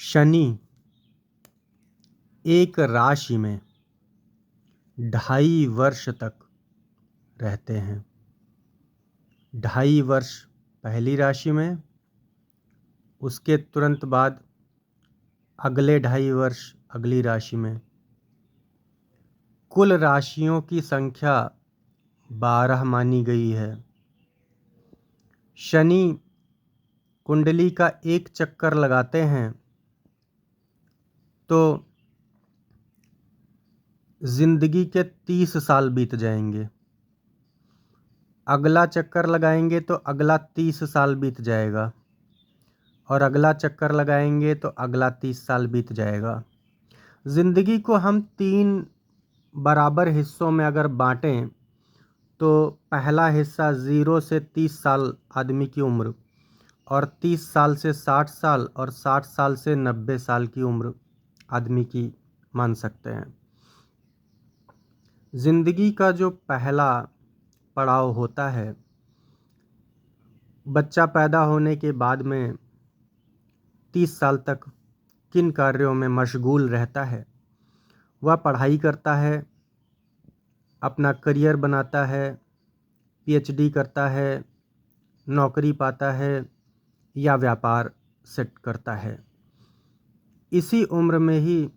शनि एक राशि में 2.5 वर्ष तक रहते हैं। 2.5 वर्ष पहली राशि में, उसके तुरंत बाद अगले 2.5 वर्ष अगली राशि में। कुल राशियों की संख्या 12 मानी गई है। शनि कुंडली का एक चक्कर लगाते हैं तो जिंदगी के 30 साल बीत जाएंगे। अगला चक्कर लगाएंगे तो अगला 30 साल बीत जाएगा, और अगला चक्कर लगाएंगे तो अगला 30 साल बीत जाएगा। ज़िंदगी को हम 3 बराबर हिस्सों में अगर बांटें तो पहला हिस्सा 0 से 30 साल आदमी की उम्र, और 30 साल से 60 साल, और 60 साल से 90 साल की उम्र आदमी की मान सकते हैं। ज़िंदगी का जो पहला पड़ाव होता है, बच्चा पैदा होने के बाद में 30 साल तक किन कार्यों में मशगूल रहता है। वह पढ़ाई करता है, अपना करियर बनाता है, पीएचडी करता है, नौकरी पाता है या व्यापार सेट करता है। इसी उम्र में ही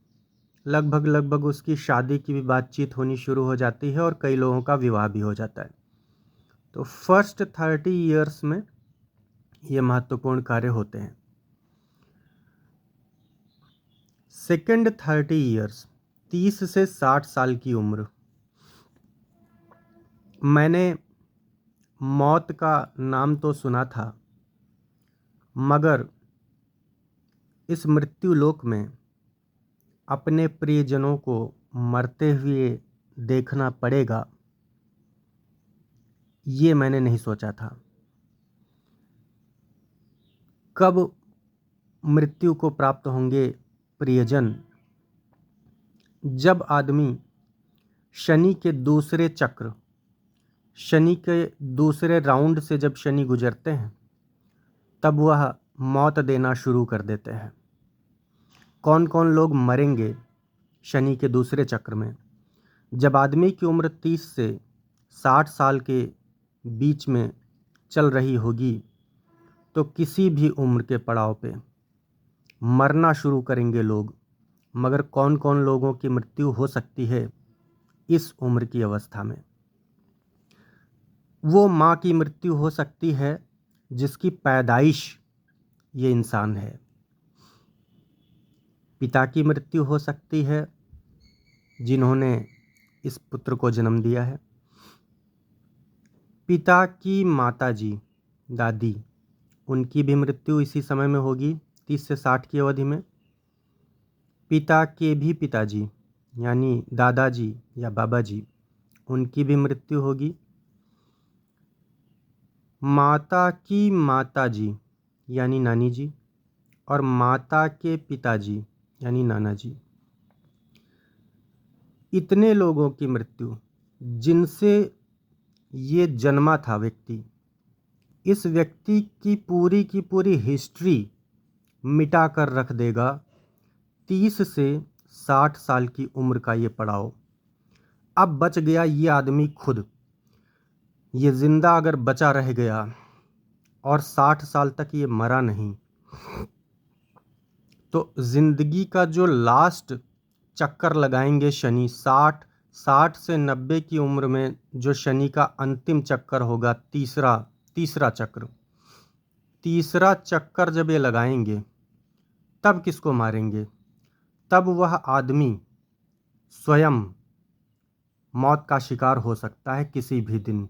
लगभग उसकी शादी की भी बातचीत होनी शुरू हो जाती है, और कई लोगों का विवाह भी हो जाता है। तो फर्स्ट 30 ईयर्स में ये महत्वपूर्ण कार्य होते हैं। सेकंड 30 ईयर्स 30 से 60 साल की उम्र, मैंने मौत का नाम तो सुना था, मगर इस मृत्यु लोक में अपने प्रियजनों को मरते हुए देखना पड़ेगा, ये मैंने नहीं सोचा था। कब मृत्यु को प्राप्त होंगे प्रियजन? जब आदमी शनि के दूसरे चक्र, शनि के दूसरे राउंड से जब शनि गुजरते हैं, तब वह मौत देना शुरू कर देते हैं। कौन कौन लोग मरेंगे शनि के दूसरे चक्र में? जब आदमी की उम्र 30 से 60 साल के बीच में चल रही होगी, तो किसी भी उम्र के पड़ाव पे मरना शुरू करेंगे लोग। मगर कौन कौन लोगों की मृत्यु हो सकती है इस उम्र की अवस्था में? वो माँ की मृत्यु हो सकती है जिसकी पैदाइश ये इंसान है। पिता की मृत्यु हो सकती है जिन्होंने इस पुत्र को जन्म दिया है। पिता की माताजी, दादी, उनकी भी मृत्यु इसी समय में होगी, 30 से 60 की अवधि में। पिता के भी पिताजी यानी दादाजी या बाबा जी, उनकी भी मृत्यु होगी। माता की माताजी यानी नानी जी, और माता के पिताजी यानी नाना जी, इतने लोगों की मृत्यु जिनसे ये जन्मा था व्यक्ति, इस व्यक्ति की पूरी हिस्ट्री मिटा कर रख देगा 30 से 60 साल की उम्र का ये पड़ाव। अब बच गया ये आदमी खुद, ये जिंदा अगर बचा रह गया और 60 साल तक ये मरा नहीं, तो जिंदगी का जो लास्ट चक्कर लगाएंगे शनि, 60 से 90 की उम्र में जो शनि का अंतिम चक्कर होगा, तीसरा चक्कर जब ये लगाएंगे, तब किसको मारेंगे? तब वह आदमी स्वयं मौत का शिकार हो सकता है किसी भी दिन।